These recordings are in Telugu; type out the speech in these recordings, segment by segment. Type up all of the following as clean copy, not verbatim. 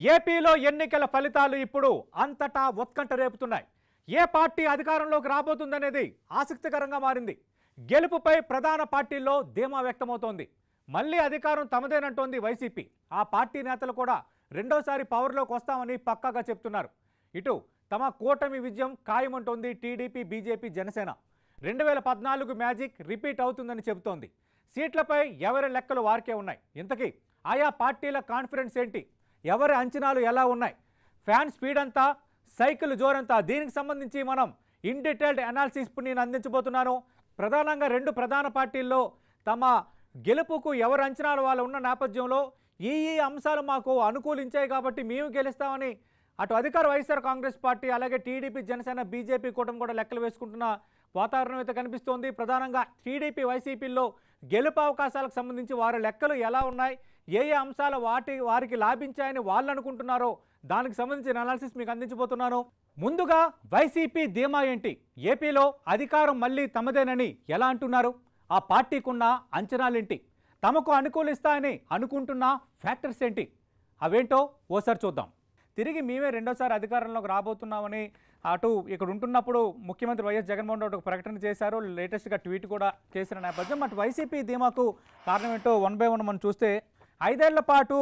ఏపీలో ఎన్నికల ఫలితాలు ఇప్పుడు అంతటా ఉత్కంఠ రేపుతున్నాయి. ఏ పార్టీ అధికారంలోకి రాబోతుందనేది ఆసక్తికరంగా మారింది. గెలుపుపై ప్రధాన పార్టీల్లో ధీమా వ్యక్తమవుతోంది. మళ్ళీ అధికారం తమదేనంటోంది వైసీపీ. ఆ పార్టీ నేతలు కూడా రెండోసారి పవర్లోకి వస్తామని పక్కాగా చెప్తున్నారు. ఇటు తమ కూటమి విజయం ఖాయమంటోంది టీడీపీ, బీజేపీ, జనసేన. 2014 మ్యాజిక్ రిపీట్ అవుతుందని చెబుతోంది. సీట్లపై ఎవరి లెక్కలు వారికే ఉన్నాయి. ఇంతకీ ఆయా పార్టీల కాన్ఫిడెన్స్ ఏంటి? ఎవరి అంచనాలు ఎలా ఉన్నాయి? ఫ్యాన్ స్పీడ్ అంతా, సైకిల్ జోరంతా, దీనికి సంబంధించి మనం ఇన్ డీటెయిల్డ్ అనాలిసిస్ నేను అందించబోతున్నాను. ప్రధానంగా రెండు ప్రధాన పార్టీల్లో తమ గెలుపుకు ఎవరు అంచనాలు వాళ్ళు ఉన్న నేపథ్యంలో ఈ అంశాలు మాకు అనుకూలించాయి కాబట్టి మేము గెలుస్తామని అటు అధికార వైఎస్ఆర్ కాంగ్రెస్ పార్టీ, అలాగే టీడీపీ, జనసేన, బీజేపీ కూటమి కూడా లెక్కలు వేసుకుంటున్న వాతావరణం అయితే కనిపిస్తోంది. ప్రధానంగా టీడీపీ, వైసీపీల్లో గెలుపు అవకాశాలకు సంబంధించి వారి లెక్కలు ఎలా ఉన్నాయి, ఏ అంశాలు వారికి లాభించాయని వాళ్ళు అనుకుంటున్నారో దానికి సంబంధించిన అనాలిసిస్ మీకు అందించబోతున్నాను. ముందుగా వైసీపీ ధీమా ఏంటి? ఏపీలో అధికారం మళ్ళీ తమదేనని ఎలా అంటున్నారు? ఆ పార్టీకున్న అంచనాలేంటి? తమకు అనుకూలిస్తాయని అనుకుంటున్న ఫ్యాక్టర్స్ ఏంటి? అవేంటో ఓసారి చూద్దాం. తిరిగి మేమే రెండోసారి అధికారంలోకి రాబోతున్నామని అటు ఇక్కడ ఉంటున్నప్పుడు ముఖ్యమంత్రి వైఎస్ జగన్మోహన్ రెడ్డి ఒక ప్రకటన చేశారు. లేటెస్ట్గా ట్వీట్ కూడా చేసిన నేపథ్యం. అటు వైసీపీ ధీమాకు కారణం ఏంటో వన్ బై వన్ మనం చూస్తే, 5 ఏళ్ల పాటు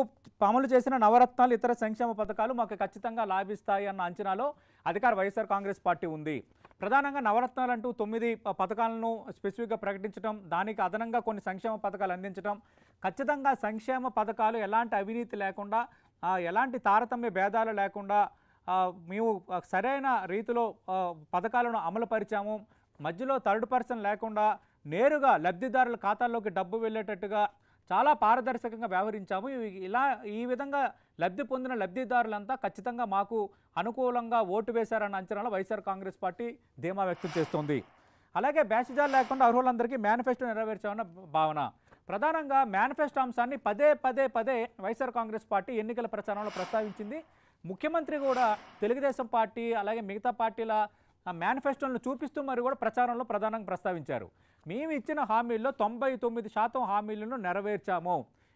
అమలు చేసిన నవరత్నాలు, ఇతర సంక్షేమ పథకాలు మాకు ఖచ్చితంగా లాభిస్తాయి అన్న అంచనాలో అధికార వైఎస్ఆర్ కాంగ్రెస్ పార్టీ ఉంది. ప్రధానంగా నవరత్నాలు అంటూ 9 పథకాలను స్పెసిఫిక్గా ప్రకటించడం, దానికి అదనంగా కొన్ని సంక్షేమ పథకాలు అందించడం, ఖచ్చితంగా సంక్షేమ పథకాలు ఎలాంటి అవినీతి లేకుండా, ఎలాంటి తారతమ్య భేదాలు లేకుండా మేము సరైన రీతిలో పథకాలను అమలు పరిచాము. మధ్యలో థర్డ్ పర్సన్ లేకుండా నేరుగా లబ్ధిదారుల ఖాతాల్లోకి డబ్బు వెళ్ళేటట్టుగా చాలా పారదర్శకంగా వ్యవహరించాము. ఈ విధంగా లబ్ధి పొందిన లబ్ధిదారులంతా ఖచ్చితంగా మాకు అనుకూలంగా ఓటు వేశారన్న అంచనాలో వైఎస్ఆర్ కాంగ్రెస్ పార్టీ ధీమా వ్యక్తం చేస్తోంది. అలాగే బ్యాసిజాలు లేకుండా అర్హులందరికీ మేనిఫెస్టో నెరవేర్చామన్న భావన. ప్రధానంగా మేనిఫెస్టో అంశాన్ని పదే వైఎస్ఆర్ కాంగ్రెస్ పార్టీ ఎన్నికల ప్రచారంలో ప్రస్తావించింది. ముఖ్యమంత్రి కూడా తెలుగుదేశం పార్టీ అలాగే మిగతా పార్టీల మేనిఫెస్టోలను చూపిస్తూ మరి కూడా ప్రచారంలో ప్రధానంగా ప్రస్తావించారు. మేము ఇచ్చిన హామీల్లో 99% హామీలను నెరవేర్చాము,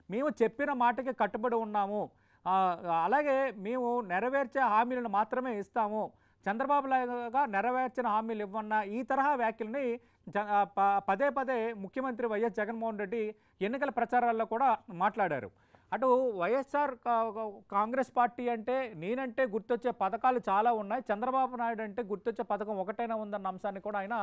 మేము చెప్పిన మాటకి కట్టుబడి ఉన్నాము, అలాగే మేము నెరవేర్చే హామీలను మాత్రమే ఇస్తాము, చంద్రబాబు లాగా నెరవేర్చిన హామీలు ఇవ్వన్న ఈ తరహా వ్యాఖ్యలని పదే ముఖ్యమంత్రి వైఎస్ జగన్మోహన్ రెడ్డి ఎన్నికల ప్రచారాల్లో కూడా మాట్లాడారు. అటు వైఎస్ఆర్ కాంగ్రెస్ పార్టీ అంటే నేనంటే గుర్తొచ్చే పథకాలు చాలా ఉన్నాయి, చంద్రబాబు నాయుడు అంటే గుర్తొచ్చే పథకం ఒకటైనా ఉందన్న అంశాన్ని కూడా ఆయన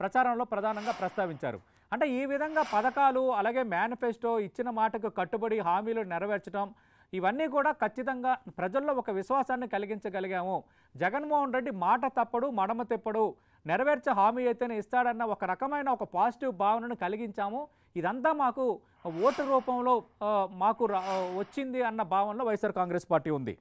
ప్రచారంలో ప్రధానంగా ప్రస్తావించారు. అంటే ఈ విధంగా పథకాలు, అలాగే మేనిఫెస్టో, ఇచ్చిన మాటకు కట్టుబడి హామీలు నెరవేర్చడం, ఇవన్నీ కూడా ఖచ్చితంగా ప్రజల్లో ఒక విశ్వాసాన్ని కలిగించగలిగాము. జగన్మోహన్ రెడ్డి మాట తప్పడు, మడమ తిప్పడు, నెరవేర్చే హామీ అయితేనే ఇస్తాడన్న ఒక రకమైన ఒక పాజిటివ్ భావనను కలిగించాము. ఇదంతా మాకు ఓటు రూపంలో మాకు వచ్చింది అన్న భావనలో వైఎస్ఆర్ కాంగ్రెస్ పార్టీ ఉంది.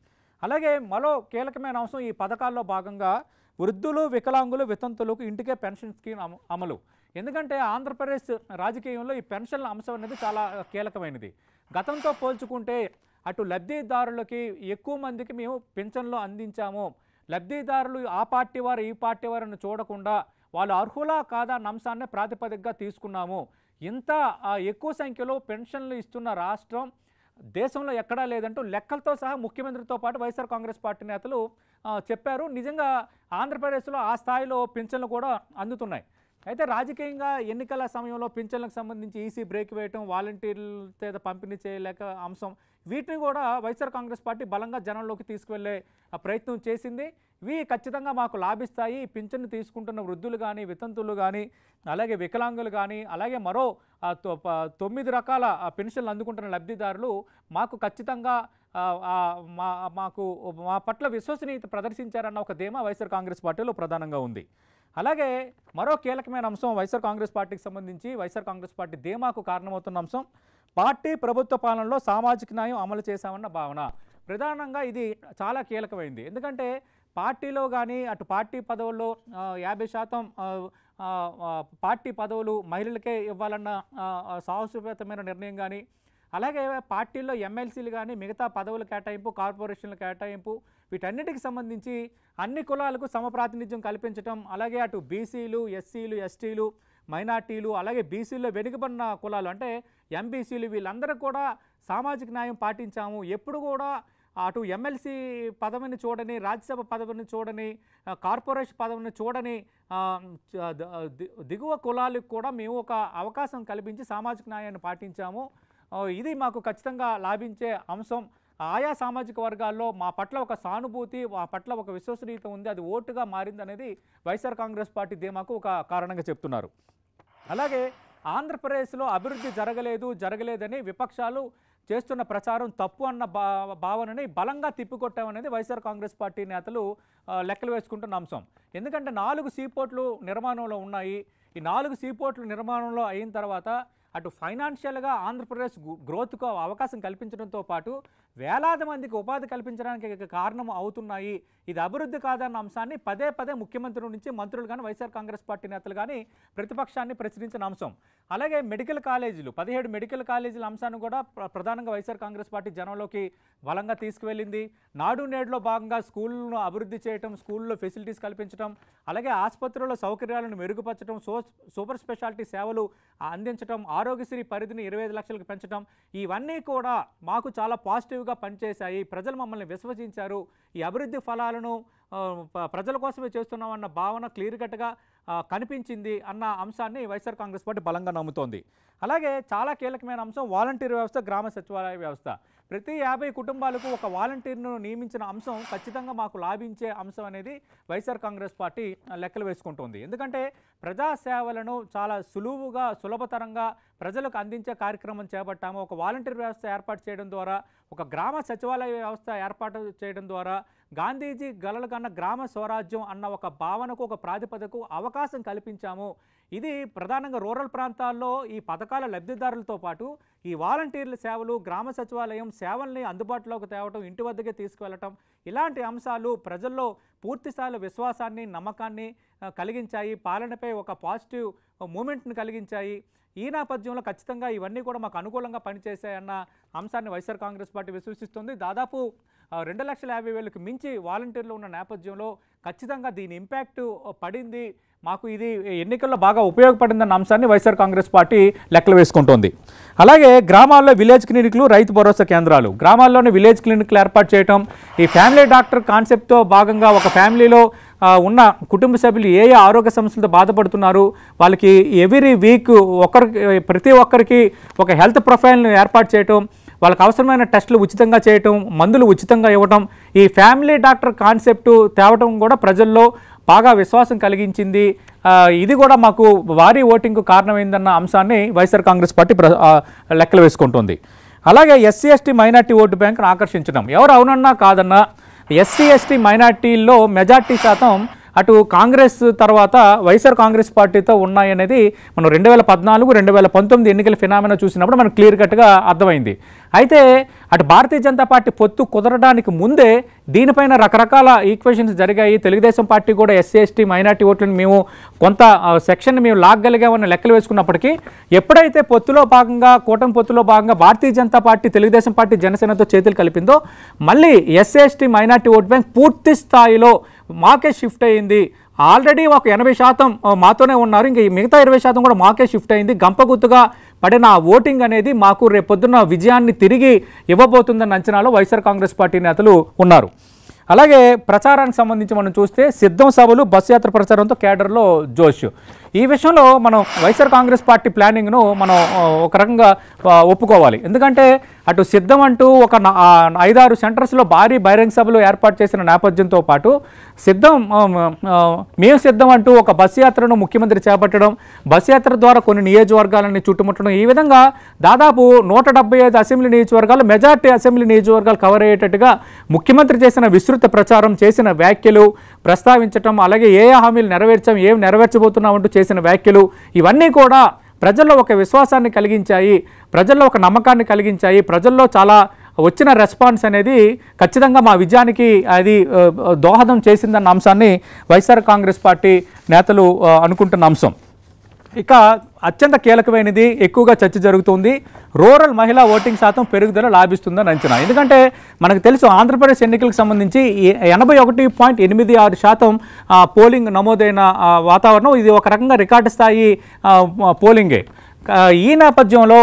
అలాగే మరో కీలకమైన అంశం ఈ పథకాల్లో భాగంగా వృద్ధులు, వికలాంగులు, వితంతులకు ఇంటికే పెన్షన్ స్కీమ్ అమలు. ఎందుకంటే ఆంధ్రప్రదేశ్ రాజకీయంలో ఈ పెన్షన్ల అంశం అనేది చాలా కీలకమైనది. గతంతో పోల్చుకుంటే అటు లబ్ధిదారులకి ఎక్కువ మందికి మేము పెన్షన్లు అందించాము. లబ్ధిదారులు ఆ పార్టీ వారు ఈ పార్టీ వారిని చూడకుండా వాళ్ళు అర్హులా కాదా అన్న అంశాన్ని ప్రాతిపదికగా తీసుకున్నాము. ఇంత ఎక్కువ సంఖ్యలో పెన్షన్లు ఇస్తున్న రాష్ట్రం దేశంలో ఎక్కడా లేదంటూ లెక్కలతో సహా ముఖ్యమంత్రితో పాటు వైఎస్ఆర్ కాంగ్రెస్ పార్టీ నేతలు చెప్పారు. నిజంగా ఆంధ్రప్రదేశ్లో ఆ స్థాయిలో పెన్షన్లు కూడా అందుతున్నాయి. అయితే రాజకీయంగా ఎన్నికల సమయంలో పింఛన్లకు సంబంధించి ఈసీ బ్రేక్ వేయటం, వాలంటీర్ల చేత పంపిణీ చేయలేక అంశం, వీటిని కూడా వైఎస్ఆర్ కాంగ్రెస్ పార్టీ బలంగా జనంలోకి తీసుకువెళ్లే ప్రయత్నం చేసింది. ఇవి ఖచ్చితంగా మాకు లాభిస్తాయి, పింఛన్ను తీసుకుంటున్న వృద్ధులు కానీ, వితంతులు కానీ, అలాగే వికలాంగులు కానీ, అలాగే మరో 9 రకాల పెన్షన్లు అందుకుంటున్న లబ్ధిదారులు మాకు ఖచ్చితంగా మా పట్ల విశ్వసనీయత ప్రదర్శించారన్న ఒక ధీమా వైఎస్ఆర్ కాంగ్రెస్ పార్టీలో ప్రధానంగా ఉంది. అలాగే మరో కీలకమైన అంశం వైఎస్ఆర్ కాంగ్రెస్ పార్టీకి సంబంధించి వైఎస్ఆర్ కాంగ్రెస్ పార్టీ ధీమాకు కారణమవుతున్న అంశం పార్టీ ప్రభుత్వ పాలనలో సామాజిక న్యాయం అమలు చేశామన్న భావన. ప్రధానంగా ఇది చాలా కీలకమైంది. ఎందుకంటే పార్టీలో కానీ అటు పార్టీ పదవుల్లో 50% పార్టీ పదవులు మహిళలకే ఇవ్వాలన్న సాహసోపేతమైన నిర్ణయం కానీ, అలాగే పార్టీల్లో ఎమ్మెల్సీలు కానీ, మిగతా పదవుల కేటాయింపు, కార్పొరేషన్ల కేటాయింపు, వీటన్నిటికి సంబంధించి అన్ని కులాలకు సమప్రాతినిధ్యం కల్పించడం, అలాగే అటు బీసీలు, ఎస్సీలు, ఎస్టీలు, మైనార్టీలు, అలాగే బీసీల్లో వెనుకబడిన కులాలు అంటే ఎంబీసీలు, వీళ్ళందరూ కూడా సామాజిక న్యాయం పాటించాము. ఎప్పుడు కూడా అటు ఎమ్మెల్సీ పదవిని చూడని, రాజ్యసభ పదవిని చూడని, కార్పొరేషన్ పదవిని చూడని దిగువ కులాలకు కూడా మేము ఒక అవకాశం కల్పించి సామాజిక న్యాయాన్ని పాటించాము. ఇది మాకు ఖచ్చితంగా లాభించే అంశం. ఆయా సామాజిక వర్గాల్లో మా పట్ల ఒక సానుభూతి, మా పట్ల ఒక విశ్వసనీయత ఉంది, అది ఓటుగా మారింది అనేది వైఎస్ఆర్ కాంగ్రెస్ పార్టీ ధీమాకు ఒక కారణంగా చెప్తున్నారు. అలాగే ఆంధ్రప్రదేశ్లో అభివృద్ధి జరగలేదని విపక్షాలు చేస్తున్న ప్రచారం తప్పు అన్న భావనని బలంగా తిప్పికొట్టామనేది వైఎస్ఆర్ కాంగ్రెస్ పార్టీ నేతలు లెక్కలు వేసుకుంటున్న అంశం. ఎందుకంటే 4 సీపోర్ట్లు నిర్మాణంలో ఉన్నాయి. ఈ 4 సీపోర్ట్లు నిర్మాణంలో అయిన తర్వాత అటు ఫైనాన్షియల్గా ఆంధ్రప్రదేశ్ గ్రోత్కు అవకాశం కల్పించడంతో పాటు వేలాది మందికి ఉపాధి కల్పించడానికి కారణం అవుతున్నాయి. ఇది అభివృద్ధి కాదన్న అంశాన్ని పదే పదే ముఖ్యమంత్రి నుంచి మంత్రులు కానీ, వైఎస్ఆర్ కాంగ్రెస్ పార్టీ నేతలు కానీ ప్రతిపక్షాన్ని ప్రశ్నించిన అంశం. అలాగే మెడికల్ కాలేజీలు, 17 మెడికల్ కాలేజీల అంశాన్ని కూడా ప్రధానంగా వైఎస్ఆర్ కాంగ్రెస్ పార్టీ జనంలోకి బలంగా తీసుకువెళ్ళింది. నాడు నేడులో భాగంగా స్కూళ్ళను అభివృద్ధి చేయటం, స్కూల్లో ఫెసిలిటీస్ కల్పించడం, అలాగే ఆసుపత్రుల్లో సౌకర్యాలను మెరుగుపరచడం, సూపర్ స్పెషాలిటీ సేవలు అందించడం, ఆరోగ్యశ్రీ పరిధిని 25 లక్షలకు పెంచడం, ఇవన్నీ కూడా మాకు చాలా పాజిటివ్గా పనిచేశాయి. ప్రజలు మమ్మల్ని విశ్వసించారు. ఈ అభివృద్ధి ఫలాలను ప్రజల కోసమే చేస్తున్నామన్న భావన క్లియర్ కట్గా కనిపించింది అన్న అంశాన్ని వైఎస్ఆర్ కాంగ్రెస్ పార్టీ బలంగా నమ్ముతోంది. అలాగే చాలా కీలకమైన అంశం వాలంటీర్ వ్యవస్థ, గ్రామ సచివాలయ వ్యవస్థ. ప్రతి 50 కుటుంబాలకు ఒక వాలంటీర్ను నియమించిన అంశం ఖచ్చితంగా మాకు లాభించే అంశం అనేది వైఎస్ఆర్ కాంగ్రెస్ పార్టీ లెక్కలు వేసుకుంటుంది. ఎందుకంటే ప్రజాసేవలను చాలా సులభతరంగా ప్రజలకు అందించే కార్యక్రమం చేపట్టాము. ఒక వాలంటీర్ వ్యవస్థ ఏర్పాటు చేయడం ద్వారా, ఒక గ్రామ సచివాలయ వ్యవస్థ ఏర్పాటు చేయడం ద్వారా గాంధీజీ గలలు కన్న గ్రామ స్వరాజ్యం అన్న ఒక భావనకు, ఒక ప్రాతిపదకు అవకాశం కల్పించాము. ఇది ప్రధానంగా రూరల్ ప్రాంతాల్లో ఈ పథకాల లబ్ధిదారులతో పాటు ఈ వాలంటీర్ల సేవలు, గ్రామ సచివాలయం సేవల్ని అందుబాటులోకి తేవటం, ఇంటి వద్దకే తీసుకువెళ్ళటం, ఇలాంటి అంశాలు ప్రజల్లో పూర్తిస్థాయిలో విశ్వాసాన్ని, నమ్మకాన్ని కలిగించాయి. పాలనపై ఒక పాజిటివ్ మూమెంట్ని కలిగించాయి. ఈ నేపథ్యంలో ఖచ్చితంగా ఇవన్నీ కూడా మాకు అనుకూలంగా పనిచేశాయన్న అంశాన్ని వైఎస్ఆర్ కాంగ్రెస్ పార్టీ విశ్వసిస్తుంది. దాదాపు 2,50,000కి మించి వాలంటీర్లు ఉన్న నేపథ్యంలో ఖచ్చితంగా దీని ఇంపాక్ట్ పడింది, మాకు ఇది ఎన్నికల్లో బాగా ఉపయోగపడిందన్న అంశాన్ని వైఎస్ఆర్ కాంగ్రెస్ పార్టీ లెక్కలు వేసుకుంటోంది. అలాగే గ్రామాల్లో విలేజ్ క్లినిక్లు, రైతు భరోసా కేంద్రాలు, గ్రామాల్లోని విలేజ్ క్లినిక్లు ఏర్పాటు చేయటం, ఈ ఫ్యామిలీ డాక్టర్ కాన్సెప్ట్తో భాగంగా ఒక ఫ్యామిలీలో ఉన్న కుటుంబ సభ్యులు ఏ ఆరోగ్య సమస్యలతో బాధపడుతున్నారు, వాళ్ళకి ఎవ్రీ వీక్ ప్రతి ఒక్కరికి ఒక హెల్త్ ప్రొఫైల్ను ఏర్పాటు చేయటం, వాళ్ళకి అవసరమైన టెస్టులు ఉచితంగా చేయటం, మందులు ఉచితంగా ఇవ్వటం, ఈ ఫ్యామిలీ డాక్టర్ కాన్సెప్టు తేవటం కూడా ప్రజల్లో బాగా విశ్వాసం కలిగించింది. ఇది కూడా మాకు భారీ ఓటింగ్కు కారణమైందన్న అంశాన్ని వైఎస్ఆర్ కాంగ్రెస్ పార్టీ లెక్కలు వేసుకుంటుంది. అలాగే ఎస్సీ ఎస్టీ మైనార్టీ ఓటు బ్యాంకును ఆకర్షించడం, ఎవరు అవునన్నా కాదన్నా ఎస్సీ ఎస్టీ మైనార్టీల్లో మెజార్టీ శాతం అటు కాంగ్రెస్ తర్వాత వైఎస్ఆర్ కాంగ్రెస్ పార్టీతో ఉన్నాయనేది మనం 2014, 2019 ఎన్నికల ఫినామినా చూసినప్పుడు మనకు క్లియర్ కట్గా అర్థమైంది. అయితే అటు భారతీయ జనతా పార్టీ పొత్తు కుదరడానికి ముందే దీనిపైన రకరకాల ఈక్వేషన్స్ జరిగాయి. తెలుగుదేశం పార్టీ కూడా ఎస్సీ ఎస్టీ మైనార్టీ ఓట్లను మేము కొంత సెక్షన్ని మేము లాగగలిగామని లెక్కలు వేసుకున్నప్పటికీ ఎప్పుడైతే పొత్తులో భాగంగా, కూటమి పొత్తులో భాగంగా భారతీయ జనతా పార్టీ, తెలుగుదేశం పార్టీ, జనసేనతో చేతులు కలిపిందో మళ్ళీ SC ST minority vote bank పూర్తి స్థాయిలో మాకే షిఫ్ట్ అయ్యింది. ఆల్రెడీ ఒక 80% మాతోనే ఉన్నారు, ఇంకా మిగతా 20% కూడా మాకే షిఫ్ట్ అయింది. గంపగుత్తుగా పడిన ఓటింగ్ అనేది మాకు రేపొద్దున్న విజయాన్ని తిరిగి ఇవ్వబోతుందన్న అంచనాలో వైఎస్ఆర్ కాంగ్రెస్ పార్టీ నేతలు ఉన్నారు. అలాగే ప్రచారానికి సంబంధించి మనం చూస్తే సిద్ధం సభలు, బస్సు యాత్ర ప్రచారంతో కేడర్లో జోష్. ఈ విషయంలో మనం వైఎస్ఆర్ కాంగ్రెస్ పార్టీ ప్లానింగ్ను మనం ఒక రకంగా ఒప్పుకోవాలి. ఎందుకంటే అటు సిద్ధం అంటూ ఒక 5-6 సెంటర్స్లో భారీ బహిరంగ సభలు ఏర్పాటు చేసిన నేపథ్యంతో పాటు మేము సిద్ధం అంటూ ఒక బస్సు యాత్రను ముఖ్యమంత్రి చేపట్టడం, బస్సు యాత్ర ద్వారా కొన్ని నియోజకవర్గాలని చుట్టుముట్టడం, ఈ విధంగా దాదాపు 175 అసెంబ్లీ నియోజకవర్గాలు, మెజార్టీ అసెంబ్లీ నియోజకవర్గాలు కవర్ అయ్యేటట్టుగా ముఖ్యమంత్రి చేసిన విస్తృత ప్రచారం, చేసిన వ్యాఖ్యలు ప్రస్తావించటం, అలాగే ఏ హామీలు నెరవేర్చాం, ఏం నెరవేర్చబోతున్నామంటూ చేసిన వ్యాఖ్యలు, ఇవన్నీ కూడా ప్రజల్లో ఒక విశ్వాసాన్ని కలిగించాయి, ప్రజల్లో ఒక నమ్మకాన్ని కలిగించాయి. ప్రజల్లో చాలా వచ్చిన రెస్పాన్స్ అనేది ఖచ్చితంగా మా విజయానికి అది దోహదం చేసిందన్న అంశాన్ని వైఎస్ఆర్ కాంగ్రెస్ పార్టీ నేతలు అనుకుంటున్న అంశం. ఇక అత్యంత కీలకమైనది, ఎక్కువగా చర్చ జరుగుతుంది, రూరల్ మహిళా ఓటింగ్ శాతం పెరుగుదల లాభిస్తుందని అంచనా. ఎందుకంటే మనకు తెలుసు ఆంధ్రప్రదేశ్ ఎన్నికలకు సంబంధించి 81.86% పోలింగ్ నమోదైన వాతావరణం. ఇది ఒక రకంగా రికార్డు స్థాయి పోలింగే. ఈ నేపథ్యంలో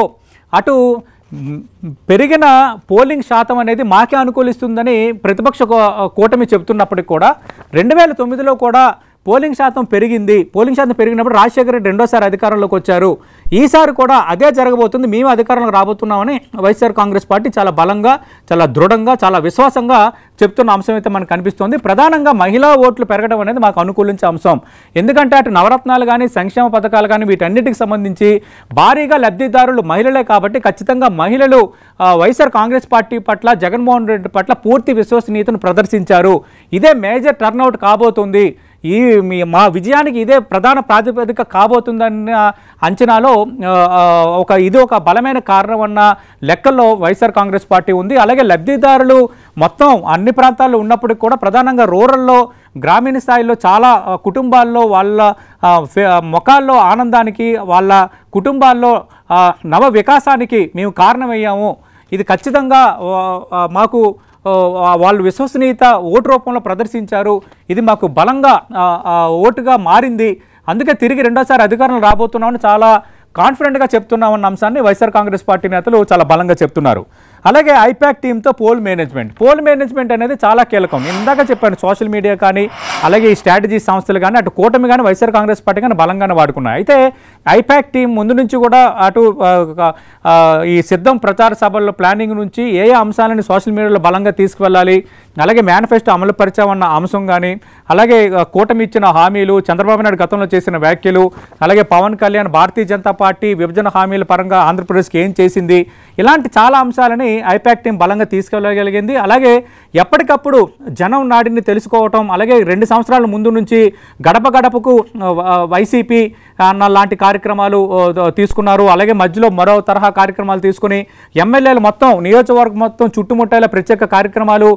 అటు పెరిగిన పోలింగ్ శాతం అనేది మాకే అనుకూలిస్తుందని ప్రతిపక్ష కూటమి చెబుతున్నప్పటికీ కూడా 2009లో కూడా పోలింగ్ శాతం పెరిగింది. పోలింగ్ శాతం పెరిగినప్పుడు రాజశేఖర రెడ్డి రెండోసారి అధికారంలోకి వచ్చారు. ఈసారి కూడా అదే జరగబోతుంది, మేము అధికారంలోకి రాబోతున్నామని వైఎస్ఆర్ కాంగ్రెస్ పార్టీ చాలా బలంగా, చాలా దృఢంగా, చాలా విశ్వాసంగా చెప్తున్న అంశం అయితే మనకు కనిపిస్తోంది. ప్రధానంగా మహిళా ఓట్లు పెరగడం అనేది మాకు అనుకూలించే అంశం. ఎందుకంటే అటు నవరత్నాలు కానీ, సంక్షేమ పథకాలు కానీ వీటన్నిటికి సంబంధించి భారీగా లబ్ధిదారులు మహిళలే కాబట్టి ఖచ్చితంగా మహిళలు వైఎస్ఆర్ కాంగ్రెస్ పార్టీ పట్ల, జగన్మోహన్ రెడ్డి పట్ల పూర్తి విశ్వసనీయతను ప్రదర్శించారు. ఇదే మేజర్ టర్నౌట్ కాబోతుంది. మా విజయానికి ఇదే ప్రధాన ప్రాతిపదిక కాబోతుందన్న అంచనాలో ఇది ఒక బలమైన కారణం అన్న లెక్కల్లో వైఎస్ఆర్ కాంగ్రెస్ పార్టీ ఉంది. అలాగే లబ్ధిదారులు మొత్తం అన్ని ప్రాంతాల్లో ఉన్నప్పటికీ కూడా ప్రధానంగా రూరల్లో, గ్రామీణ స్థాయిలో చాలా కుటుంబాల్లో వాళ్ళ ముఖాల్లో ఆనందానికి, వాళ్ళ కుటుంబాల్లో నవ వికాసానికి మేము కారణమయ్యాము. ఇది ఖచ్చితంగా మాకు వాళ్ళు విశ్వసనీయత ఓటు రూపంలో ప్రదర్శించారు. ఇది మాకు బలంగా ఓటుగా మారింది. అందుకే తిరిగి రెండోసారి అధికారంలో రాబోతున్నామని చాలా కాన్ఫిడెంట్గా చెప్తున్నామన్న అంశాన్ని వైఎస్ఆర్ కాంగ్రెస్ పార్టీ నేతలు చాలా బలంగా చెప్తున్నారు. అలాగే ఐపాక్ టీంతో పోల్ మేనేజ్మెంట్ అనేది చాలా కీలకం. ఇందాక చెప్పాను, సోషల్ మీడియా కానీ, అలాగే ఈ స్ట్రాటజీ సంస్థలు కానీ, అటు కూటమి కానీ, వైఎస్ఆర్ కాంగ్రెస్ పార్టీ కానీ బలంగానే వాడుకున్నాయి. అయితే ఐపాక్ టీం ముందు నుంచి కూడా అటు ఈ సిద్ధం ప్రచార సభల్లో ప్లానింగ్ నుంచి ఏ అంశాలని సోషల్ మీడియాలో బలంగా తీసుకువెళ్ళాలి, అలాగే మేనిఫెస్టో అమలు పరిచామన్న అంశం కానీ, అలాగే కూటమి ఇచ్చిన హామీలు, చంద్రబాబు నాయుడు గతంలో చేసిన వ్యాఖ్యలు, అలాగే పవన్ కళ్యాణ్ భారతీయ జనతా పార్టీ విభజన హామీల పరంగా ఆంధ్రప్రదేశ్కి ఏం చేసింది, ఇలాంటి చాలా అంశాలని ఐపాక్ టీం బలంగా తీసుకెళ్ళగలిగింది. అలాగే ఎప్పటికప్పుడు జనం నాడిని తెలుసుకోవటం, అలాగే 2 సంవత్సరాల ముందు నుంచి గడప గడపకు వైసీపీ అన్న లాంటి కార్యక్రమాలు తీసుకున్నారు. అలాగే మధ్యలో మరో తరహా కార్యక్రమాలు తీసుకుని ఎమ్మెల్యేలు మొత్తం నియోజకవర్గం మొత్తం చుట్టుముట్టేలా ప్రత్యేక కార్యక్రమాలు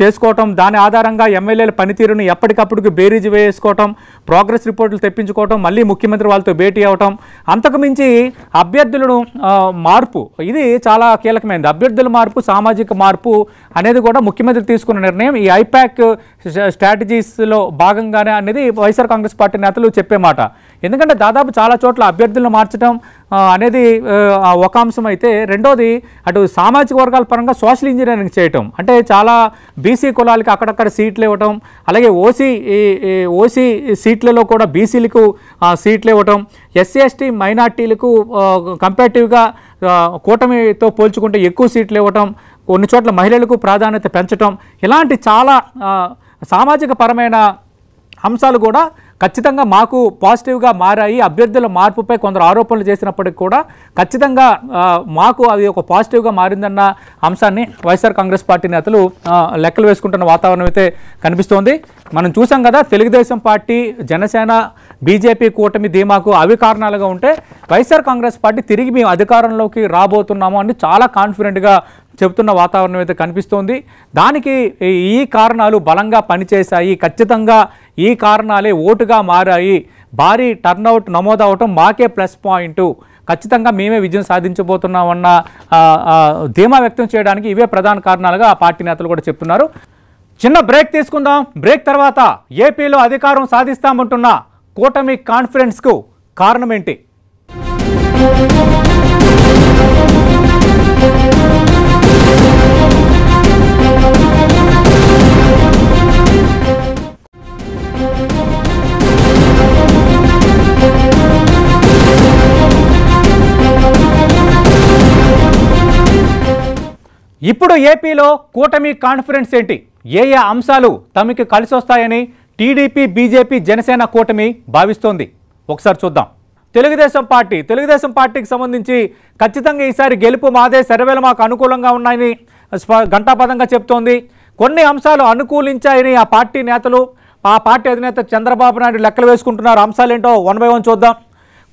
చేసుకోవటం, దాని ఆధారంగా ఎమ్మెల్యేల పనితీరును ఎప్పటికప్పుడు బేరీజు వేసుకోవటం, ప్రోగ్రెస్ రిపోర్టులు తెప్పించుకోవటం, మళ్ళీ ముఖ్యమంత్రి వాళ్ళతో భేటీ అవ్వటం, అంతకుమించి అభ్యర్థులను మార్పు, ఇది చాలా కీలకమైనది. అభ్యర్థుల మార్పు, సామాజిక మార్పు అనేది కూడా ముఖ్యమంత్రి తీసుకున్న నిర్ణయం. ఈ ఐపాక్ స్ట్రాటజీస్లో భాగంగానే అనేది వైఎస్ఆర్ కాంగ్రెస్ పార్టీ నేతలు చెప్పే మాట. ఎందుకంటే దాదాపు చాలా చోట్ల అభ్యర్థులను మార్చడం అనేది ఒక అంశం అయితే, రెండోది అటు సామాజిక వర్గాల పరంగా సోషల్ ఇంజనీరింగ్ చేయటం, అంటే చాలా బీసీ కులాలకి అక్కడక్కడ సీట్లు ఇవ్వటం, అలాగే ఓసీ సీట్లలో కూడా బీసీలకు సీట్లు ఇవ్వటం, ఎస్సీ ఎస్టీ మైనార్టీలకు కంపారిటివ్గా కూటమితో పోల్చుకుంటే ఎక్కువ సీట్లు ఇవ్వటం, కొన్ని చోట్ల మహిళలకు ప్రాధాన్యత పెంచటం, ఇలాంటి చాలా సామాజిక పరమైన అంశాలు కూడా ఖచ్చితంగా మాకు పాజిటివ్గా మారాయి. అభ్యర్థుల మార్పుపై కొందరు ఆరోపణలు చేసినప్పటికీ కూడా ఖచ్చితంగా మాకు అది ఒక పాజిటివ్గా మారిందన్న అంశాన్ని వైఎస్ఆర్ కాంగ్రెస్ పార్టీ నేతలు లెక్కలు వేసుకుంటున్న వాతావరణం అయితే కనిపిస్తోంది. మనం చూసాం కదా, తెలుగుదేశం పార్టీ, జనసేన, బీజేపీ కూటమి ధీమాకు అవి కారణాలుగా ఉంటే వైఎస్ఆర్ కాంగ్రెస్ పార్టీ తిరిగి మేము అధికారంలోకి రాబోతున్నాము అని చాలా కాన్ఫిడెంట్గా చెబుతున్న వాతావరణం అయితే కనిపిస్తోంది. దానికి ఈ కారణాలు బలంగా పనిచేశాయి. ఖచ్చితంగా ఈ కారణాలే ఓటుగా మారాయి. భారీ టర్నౌట్ నమోదవటం మాకే ప్లస్ పాయింట్. ఖచ్చితంగా మేమే విజయం సాధించబోతున్నామన్న ధీమా వ్యక్తం చేయడానికి ఇవే ప్రధాన కారణాలుగా ఆ పార్టీ నేతలు కూడా చెప్తున్నారు. చిన్న బ్రేక్ తీసుకుందాం. బ్రేక్ తర్వాత ఏపీలో అధికారం సాధిస్తామంటున్న కూటమి కాన్ఫిడెన్స్కు కారణం ఏంటి? ఇప్పుడు ఏపీలో కూటమి కాన్ఫిడెన్స్ ఏంటి? ఏ అంశాలు తమకి కలిసి వస్తాయని టీడీపీ, బీజేపీ, జనసేన కూటమి భావిస్తోంది? ఒకసారి చూద్దాం. తెలుగుదేశం పార్టీకి సంబంధించి ఖచ్చితంగా ఈసారి గెలుపు మాదే, సర్వేలు మాకు అనుకూలంగా ఉన్నాయని ఘంటాపథంగా చెప్తోంది. కొన్ని అంశాలు అనుకూలించాయని ఆ పార్టీ నేతలు, ఆ పార్టీ అధినేత చంద్రబాబు నాయుడు లెక్కలు వేసుకుంటున్నారు. అంశాలేంటో 1 by 1 చూద్దాం.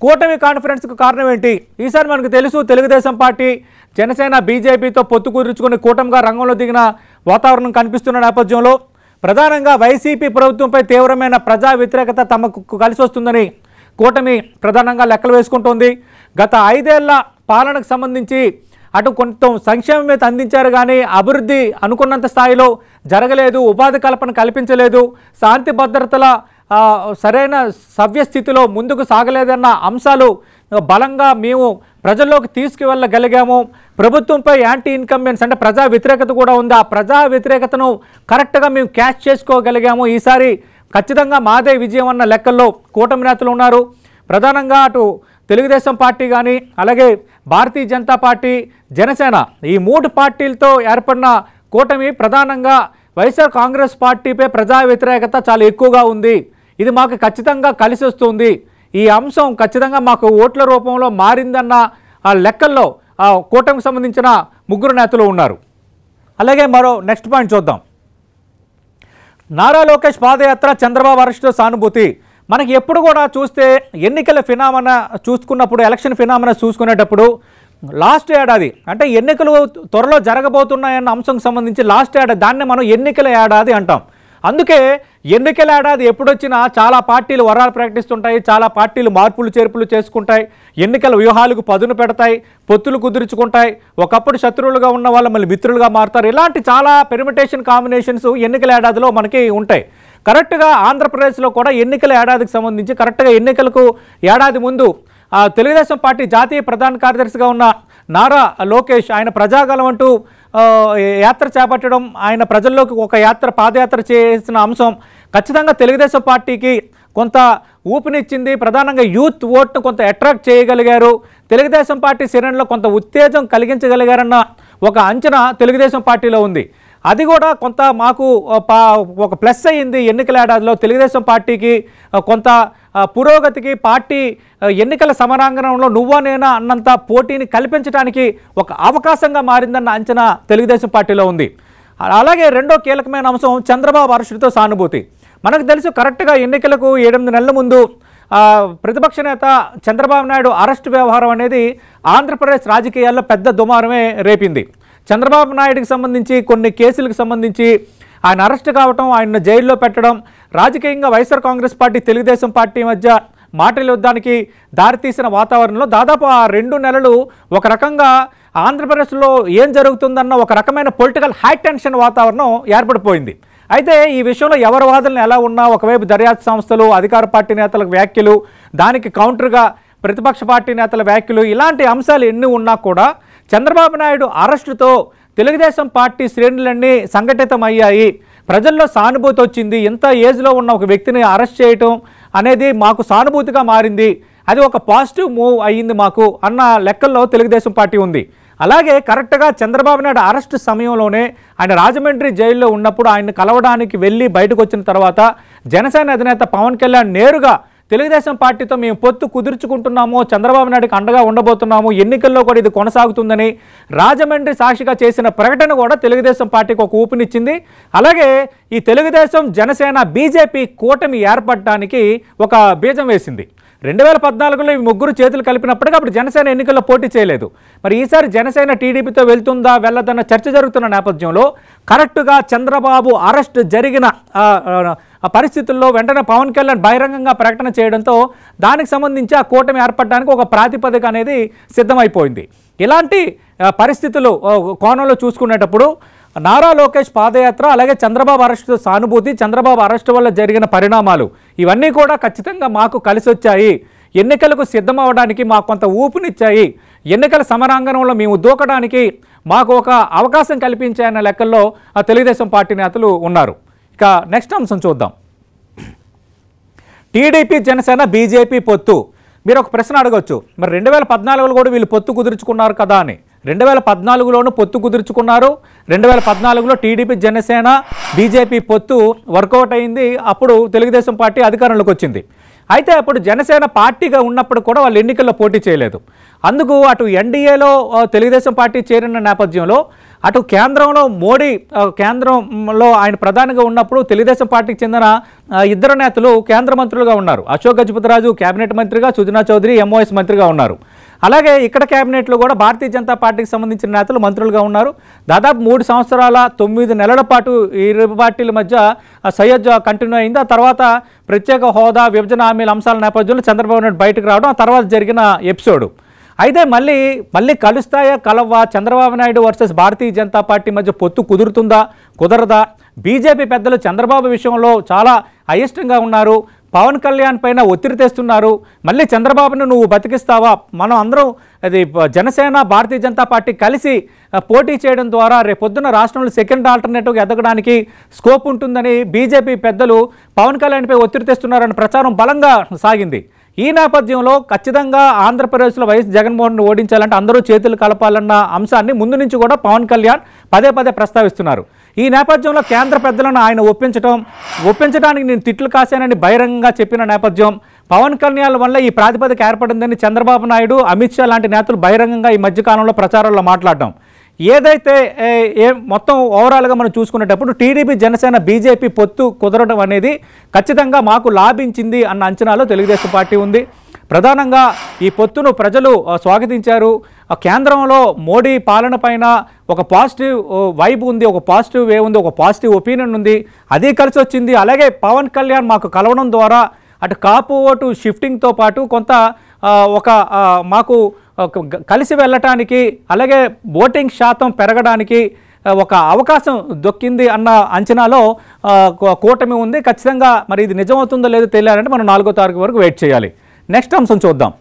కూటమి కాన్ఫిడెన్స్కు కారణం ఏంటి? ఈసారి మనకు తెలుసు, తెలుగుదేశం పార్టీ, జనసేన, బీజేపీతో పొత్తు కుదుర్చుకుని కూటమిగా రంగంలో దిగిన వాతావరణం కనిపిస్తున్న నేపథ్యంలో ప్రధానంగా వైసీపీ ప్రభుత్వంపై తీవ్రమైన ప్రజా వ్యతిరేకత తమకు కలిసి వస్తుందని కూటమి ప్రధానంగా లెక్కలు వేసుకుంటోంది. గత 5 ఏళ్ల పాలనకు సంబంధించి అటు కొంత సంక్షేమం మీద అందించారు కానీ అభివృద్ధి అనుకున్నంత స్థాయిలో జరగలేదు, ఉపాధి కల్పన కల్పించలేదు, శాంతి భద్రతల సరైన సవ్యస్థితిలో ముందుకు సాగలేదన్న అంశాలు బలంగా మేము ప్రజల్లోకి తీసుకువెళ్ళగలిగాము. ప్రభుత్వంపై యాంటీ ఇన్కంబెన్స్ అంటే ప్రజా వ్యతిరేకత కూడా ఉంది. ఆ ప్రజా వ్యతిరేకతను కరెక్ట్గా మేము క్యాచ్ చేసుకోగలిగాము. ఈసారి ఖచ్చితంగా మాదే విజయం అన్న లెక్కల్లో కూటమి నేతలు ఉన్నారు. ప్రధానంగా అటు తెలుగుదేశం పార్టీ కానీ అలాగే భారతీయ జనతా పార్టీ, జనసేన ఈ 3 పార్టీలతో ఏర్పడిన కూటమి ప్రధానంగా వైఎస్ఆర్ కాంగ్రెస్ పార్టీపై ప్రజా వ్యతిరేకత చాలా ఎక్కువగా ఉంది. ఇది మాకు ఖచ్చితంగా కలిసి వస్తుంది. ఈ అంశం ఖచ్చితంగా మాకు ఓట్ల రూపంలో మారిందన్న ఆ లెక్కల్లో ఆ కూటమికి సంబంధించిన 3 నేతలు ఉన్నారు. అలాగే మరో నెక్స్ట్ పాయింట్ చూద్దాం. నారా లోకేష్ పాదయాత్ర, చంద్రబాబు అరెస్టు సానుభూతి. మనకి ఎప్పుడు కూడా చూస్తే ఎన్నికల ఫినామినా చూసుకున్నప్పుడు, ఎలక్షన్ ఫినామినా చూసుకునేటప్పుడు లాస్ట్ ఏడాది అంటే ఎన్నికలు త్వరలో జరగబోతున్నాయన్న అంశంకి సంబంధించి లాస్ట్ ఏడాది దాన్ని మనం ఎన్నికల ఏడాది అంటాం. అందుకే ఎన్నికల ఏడాది ఎప్పుడొచ్చినా చాలా పార్టీలు వరాలు ప్రకటిస్తుంటాయి, చాలా పార్టీలు మార్పులు చేర్పులు చేసుకుంటాయి, ఎన్నికల వ్యూహాలకు పదును పెడతాయి, పొత్తులు కుదుర్చుకుంటాయి, ఒకప్పుడు శత్రువులుగా ఉన్న వాళ్ళు మళ్ళీ మిత్రులుగా మారుతారు. ఇలాంటి చాలా పెర్మిటేషన్ కాంబినేషన్స్ ఎన్నికల ఏడాదిలో మనకి ఉంటాయి. కరెక్ట్గా ఆంధ్రప్రదేశ్లో కూడా ఎన్నికల ఏడాదికి సంబంధించి కరెక్ట్గా ఎన్నికలకు ఏడాది ముందు తెలుగుదేశం పార్టీ జాతీయ ప్రధాన కార్యదర్శిగా ఉన్న నారా లోకేష్ ఆయన ప్రజాగలం అంటూ యాత్ర చేపట్టడం, ఆయన ప్రజల్లోకి ఒక పాదయాత్ర చేసిన అంశం ఖచ్చితంగా తెలుగుదేశం పార్టీకి కొంత ఊపినిచ్చింది. ప్రధానంగా యూత్ ఓట్ను కొంత అట్రాక్ట్ చేయగలిగారు, తెలుగుదేశం పార్టీ శ్రేణుల్లో కొంత ఉత్తేజం కలిగించగలిగారన్న ఒక అంచనా తెలుగుదేశం పార్టీలో ఉంది. అది కూడా కొంత మాకు ఒక ప్లస్ అయ్యింది. ఎన్నికల ఏడాదిలో తెలుగుదేశం పార్టీకి కొంత పురోగతికి, పార్టీ ఎన్నికల సమరాంగణంలో నువ్వా నేనా అన్నంత పోటీని కల్పించడానికి ఒక అవకాశంగా మారిందన్న అంచనా తెలుగుదేశం పార్టీలో ఉంది. అలాగే రెండో కీలకమైన అంశం చంద్రబాబు అరెస్టుతో సానుభూతి. మనకు తెలుసు కరెక్ట్గా ఎన్నికలకు 7-8 నెలల ముందు ప్రతిపక్ష నేత చంద్రబాబు నాయుడు అరెస్టు వ్యవహారం అనేది ఆంధ్రప్రదేశ్ రాజకీయాల్లో పెద్ద దుమారమే రేపింది. చంద్రబాబు నాయుడికి సంబంధించి కొన్ని కేసులకు సంబంధించి ఆయన అరెస్ట్ కావటం, ఆయన జైల్లో పెట్టడం రాజకీయంగా వైఎస్ఆర్ కాంగ్రెస్ పార్టీ, తెలుగుదేశం పార్టీ మధ్య మాటల యుద్ధానికి దారితీసిన వాతావరణంలో దాదాపు ఆ 2 నెలలు ఒక రకంగా ఆంధ్రప్రదేశ్లో ఏం జరుగుతుందన్న ఒక రకమైన పొలిటికల్ హై టెన్షన్ వాతావరణం ఏర్పడిపోయింది. అయితే ఈ విషయంలో ఎవరి వాదనలు ఎలా ఉన్నా, ఒకవైపు దర్యాప్తు సంస్థలు, అధికార పార్టీ నేతల వ్యాఖ్యలు, దానికి కౌంటర్గా ప్రతిపక్ష పార్టీ నేతల వ్యాఖ్యలు, ఇలాంటి అంశాలు ఎన్ని ఉన్నా కూడా చంద్రబాబు నాయుడు అరెస్టుతో తెలుగుదేశం పార్టీ శ్రేణులన్నీ సంఘటితమయ్యాయి, ప్రజల్లో సానుభూతి వచ్చింది. ఎంత ఏజ్లో ఉన్న ఒక వ్యక్తిని అరెస్ట్ చేయటం అనేది మాకు సానుభూతిగా మారింది, అది ఒక పాజిటివ్ మూవ్ అయ్యింది మాకు అన్న లెక్కల్లో తెలుగుదేశం పార్టీ ఉంది. అలాగే కరెక్ట్గా చంద్రబాబు నాయుడు అరెస్టు సమయంలోనే ఆయన రాజమండ్రి జైల్లో ఉన్నప్పుడు ఆయన కలవడానికి వెళ్ళి బయటకు వచ్చిన తర్వాత జనసేన అధినేత పవన్ కళ్యాణ్ నేరుగా తెలుగుదేశం పార్టీతో మేము పొత్తు కుదుర్చుకుంటున్నాము, చంద్రబాబు నాయుడుకి అండగా ఉండబోతున్నాము, ఎన్నికల్లో కూడా ఇది కొనసాగుతుందని రాజమండ్రి సాక్షిగా చేసిన ప్రకటన కూడా తెలుగుదేశం పార్టీకి ఒక ఊపినిచ్చింది. అలాగే ఈ తెలుగుదేశం, జనసేన, బీజేపీ కూటమి ఏర్పడటానికి ఒక బీజం వేసింది. 2014లో ఈ 3 చేతులు కలిపినప్పటికీ అప్పుడు జనసేన ఎన్నికల్లో పోటీ చేయలేదు. మరి ఈసారి జనసేన టీడీపీతో వెళ్తుందా వెళ్ళదన్న చర్చ జరుగుతున్న నేపథ్యంలో కరెక్ట్గా చంద్రబాబు అరెస్ట్ జరిగిన పరిస్థితుల్లో వెంటనే పవన్ కళ్యాణ్ బహిరంగంగా ప్రకటన చేయడంతో దానికి సంబంధించి ఆ కూటమి ఏర్పడడానికి ఒక ప్రాతిపదిక అనేది సిద్ధమైపోయింది. ఇలాంటి పరిస్థితులు కోణంలో చూసుకునేటప్పుడు నారా లోకేష్ పాదయాత్ర, అలాగే చంద్రబాబు అరెస్టు సానుభూతి, చంద్రబాబు అరెస్టు వల్ల జరిగిన పరిణామాలు ఇవన్నీ కూడా ఖచ్చితంగా మాకు కలిసి వచ్చాయి, ఎన్నికలకు సిద్ధమవడానికి మాకు కొంత ఊపునిచ్చాయి, ఎన్నికల సమరాంగణంలో మేము దూకడానికి మాకు ఒక అవకాశం కల్పించాయన్న లెక్కల్లో తెలుగుదేశం పార్టీ నేతలు ఉన్నారు. ఇక నెక్స్ట్ అంశం చూద్దాం. టీడీపీ, జనసేన, బీజేపీ పొత్తు. మీరు ఒక ప్రశ్న అడగొచ్చు, మరి 2014లో కూడా వీళ్ళు పొత్తు కుదుర్చుకున్నారు కదా అని. 2014లోనూ పొత్తు కుదుర్చుకున్నారు. 2014లో టీడీపీ, జనసేన, బీజేపీ పొత్తు వర్కౌట్ అయింది. అప్పుడు తెలుగుదేశం పార్టీ అధికారంలోకి వచ్చింది. అయితే అప్పుడు జనసేన పార్టీగా ఉన్నప్పుడు కూడా వాళ్ళు ఎన్నికల్లో పోటీ చేయలేదు. అందుకు అటు ఎన్డీఏలో తెలుగుదేశం పార్టీ చేరిన నేపథ్యంలో అటు కేంద్రంలో మోడీ కేంద్రంలో ఆయన ప్రధానిగా ఉన్నప్పుడు తెలుగుదేశం పార్టీకి చెందిన 2 నేతలు కేంద్ర మంత్రులుగా ఉన్నారు. అశోక్ గజపతిరాజు కేబినెట్ మంత్రిగా, సుజనా చౌదరి ఎంఓఎస్ మంత్రిగా ఉన్నారు. అలాగే ఇక్కడ కేబినెట్లో కూడా భారతీయ జనతా పార్టీకి సంబంధించిన నేతలు మంత్రులుగా ఉన్నారు. దాదాపు 3 సంవత్సరాల 9 నెలల పాటు ఈ 2 పార్టీల మధ్య సయోధ్య కంటిన్యూ అయింది. ఆ తర్వాత ప్రత్యేక హోదా, విభజన హామీల అంశాల నేపథ్యంలో చంద్రబాబు నాయుడు బయటకు రావడం ఆ తర్వాత జరిగిన ఎపిసోడ్. అయితే మళ్ళీ కలుస్తాయా కలవా, చంద్రబాబు నాయుడు వర్సెస్ భారతీయ జనతా పార్టీ మధ్య పొత్తు కుదురుతుందా కుదరదా? బీజేపీ పెద్దలు చంద్రబాబు విషయంలో చాలా అయిష్టంగా ఉన్నారు. పవన్ కళ్యాణ్ పైన ఒత్తిడి తెస్తున్నారు. మళ్ళీ చంద్రబాబును నువ్వు బతికిస్తావా, మనం అందరం అది జనసేన భారతీయ జనతా పార్టీ కలిసి పోటీ చేయడం ద్వారా రేపొద్దున రాష్ట్రంలో సెకండ్ ఆల్టర్నేటివ్గా ఎదగడానికి స్కోప్ ఉంటుందని బీజేపీ పెద్దలు పవన్ కళ్యాణ్పై ఒత్తిడి తెస్తున్నారని ప్రచారం బలంగా సాగింది. ఈ నేపథ్యంలో ఖచ్చితంగా ఆంధ్రప్రదేశ్లో వైఎస్ జగన్మోహన్ ఓడించాలంటే అందరూ చేతులు కలపాలన్న అంశాన్ని ముందు నుంచి కూడా పవన్ కళ్యాణ్ పదే పదే ప్రస్తావిస్తున్నారు. ఈ నేపథ్యంలో కేంద్ర పెద్దలను ఆయన ఒప్పించడానికి నేను తిట్లు కాశానని బహిరంగంగా చెప్పిన నేపథ్యం, పవన్ కళ్యాణ్ వల్ల ఈ ప్రాతిపదిక ఏర్పడిందని చంద్రబాబు నాయుడు, అమిత్ షా లాంటి నేతలు బహిరంగంగా ఈ మధ్యకాలంలో ప్రచారంలో మాట్లాడడం. ఏదైతే మొత్తం ఓవరాల్గా మనం చూసుకునేటప్పుడు టీడీపీ జనసేన బీజేపీ పొత్తు కుదరడం అనేది ఖచ్చితంగా మాకు లాభించింది అన్న అంచనాలో తెలుగుదేశం పార్టీ ఉంది. ప్రధానంగా ఈ పొత్తును ప్రజలు స్వాగతించారు. కేంద్రంలో మోడీ పాలన పైన ఒక పాజిటివ్ వైబ్ ఉంది, ఒక పాజిటివ్ వే ఉంది, ఒక పాజిటివ్ ఒపీనియన్ ఉంది, అది కలిసి వచ్చింది. అలాగే పవన్ కళ్యాణ్ మాకు కలవడం ద్వారా అటు కాపు ఓటు షిఫ్టింగ్తో పాటు కొంత మాకు కలిసి వెళ్ళటానికి అలాగే ఓటింగ్ శాతం పెరగడానికి ఒక అవకాశం దొక్కింది అన్న అంచనాలో కూటమి ఉంది. ఖచ్చితంగా మరి ఇది నిజమవుతుందో లేదో తెలియాలంటే మనం 4వ తారీఖు వరకు వెయిట్ చేయాలి. నెక్స్ట్ అంశం చూద్దాం.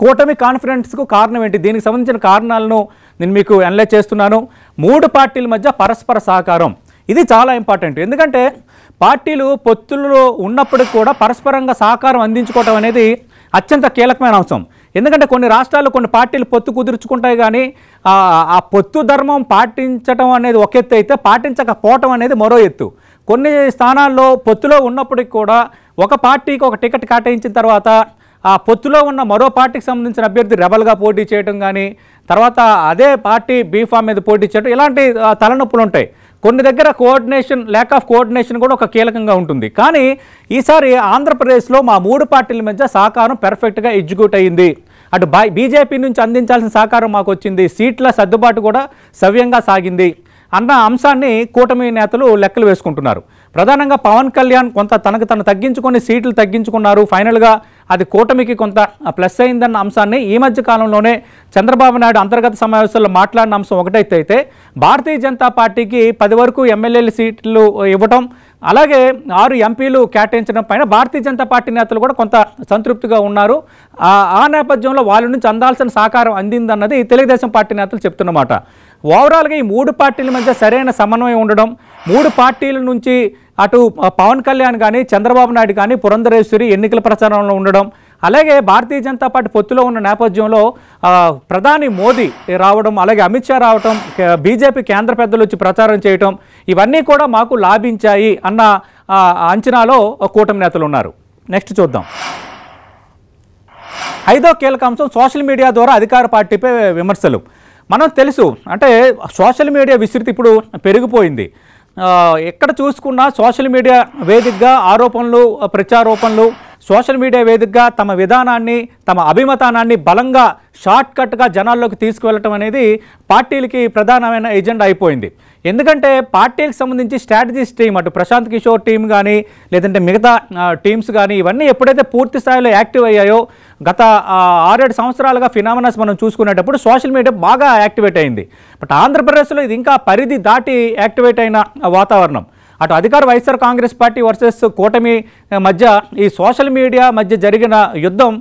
కూటమి కాన్ఫిడెన్స్కు కారణం ఏంటి? దీనికి సంబంధించిన కారణాలను నేను మీకు అనలైజ్ చేస్తున్నాను. 3 పార్టీల మధ్య పరస్పర సహకారం, ఇది చాలా ఇంపార్టెంట్. ఎందుకంటే పార్టీలు పొత్తుల్లో ఉన్నప్పటికీ కూడా పరస్పరంగా సహకారం అందించుకోవటం అనేది అత్యంత కీలకమైన అంశం. ఎందుకంటే కొన్ని రాష్ట్రాల్లో కొన్ని పార్టీలు పొత్తు కుదుర్చుకుంటాయి, కానీ ఆ పొత్తు ధర్మం పాటించడం అనేది ఒక ఎత్తు అయితే పాటించకపోవటం అనేది మరో ఎత్తు. కొన్ని స్థానాల్లో పొత్తులో ఉన్నప్పటికీ కూడా ఒక పార్టీకి ఒక టికెట్ కేటాయించిన తర్వాత ఆ పొత్తులో ఉన్న మరో పార్టీకి సంబంధించిన అభ్యర్థి రెబల్గా పోటీ చేయడం కానీ, తర్వాత అదే పార్టీ బీఫామ్ మీద పోటీ చేయడం, ఇలాంటి తలనొప్పులు ఉంటాయి. కొన్ని దగ్గర ల్యాక్ ఆఫ్ కోఆర్డినేషన్ కూడా ఒక కీలకంగా ఉంటుంది. కానీ ఈసారి ఆంధ్రప్రదేశ్లో మా 3 పార్టీల మధ్య సహకారం పెర్ఫెక్ట్గా ఎగ్జిక్యూట్ అయ్యింది. అటు బీజేపీ నుంచి అందించాల్సిన సహకారం మాకు వచ్చింది, సీట్ల సర్దుబాటు కూడా సవ్యంగా సాగింది అన్న అంశాన్ని కూటమి నేతలు లెక్కలు వేసుకుంటున్నారు. ప్రధానంగా పవన్ కళ్యాణ్ కొంత తనకు తగ్గించుకొని సీట్లు తగ్గించుకున్నారు. ఫైనల్గా అది కూటమికి కొంత ప్లస్ అయిందన్న అంశాన్ని ఈ మధ్య కాలంలోనే చంద్రబాబు నాయుడు అంతర్గత సమావేశాల్లో మాట్లాడిన అంశం ఒకటైతే, భారతీయ జనతా పార్టీకి 10 వరకు ఎమ్మెల్యేల సీట్లు ఇవ్వటం, అలాగే 6 ఎంపీలు కేటాయించడం పైన భారతీయ జనతా పార్టీ నేతలు కూడా కొంత సంతృప్తిగా ఉన్నారు. ఆ నేపథ్యంలో వాళ్ళ నుంచి అందాల్సిన సహకారం అందిందన్నది తెలుగుదేశం పార్టీ నేతలు చెప్తున్నమాట. ఓవరాల్గా ఈ 3 పార్టీల మధ్య సరైన సమన్వయం ఉండడం, 3 పార్టీల నుంచి అటు పవన్ కళ్యాణ్ కానీ చంద్రబాబు నాయుడు కానీ పురంధరేశ్వరి ఎన్నికల ప్రచారంలో ఉండడం, అలాగే భారతీయ జనతా పార్టీ పొత్తులో ఉన్న నేపథ్యంలో ప్రధాని మోదీ రావడం, అలాగే అమిత్ షా రావడం, బీజేపీ కేంద్ర పెద్దలు వచ్చి ప్రచారం చేయటం, ఇవన్నీ కూడా మాకు లాభించాయి అన్న అంచనాలో కూటమి నేతలు ఉన్నారు. నెక్స్ట్ చూద్దాం. 5వ కీలక అంశం సోషల్ మీడియా ద్వారా అధికార పార్టీపై విమర్శలు. మనం తెలుసు, అంటే సోషల్ మీడియా విస్తృతి ఇప్పుడు పెరిగిపోయింది. ఎక్కడ చూసుకున్నా సోషల్ మీడియా వేదికగా ఆరోపణలు, ప్రత్యారోపణలు, సోషల్ మీడియా వేదికగా తమ విధానాన్ని, తమ అభిమతానాన్ని బలంగా షార్ట్కట్గా జనాల్లోకి తీసుకువెళ్ళటం అనేది పార్టీలకి ప్రధానమైన ఎజెండా అయిపోయింది. ఎందుకంటే పార్టీలకు సంబంధించి స్ట్రాటజిస్ట్ టీం, అటు ప్రశాంత్ కిషోర్ టీం కానీ లేదంటే మిగతా టీమ్స్ కానీ ఇవన్నీ ఎప్పుడైతే పూర్తి స్థాయిలో యాక్టివ్ అయ్యాయో, గత 6-7 సంవత్సరాలుగా ఫినామినాస్ మనం చూసుకునేటప్పుడు సోషల్ మీడియా బాగా యాక్టివేట్ అయింది. బట్ ఆంధ్రప్రదేశ్లో ఇది ఇంకా పరిధి దాటి యాక్టివేట్ అయిన వాతావరణం. అటు అధికార వైఎస్ఆర్ కాంగ్రెస్ పార్టీ వర్సెస్ కూటమి మధ్య ఈ సోషల్ మీడియా మధ్య జరిగిన యుద్ధం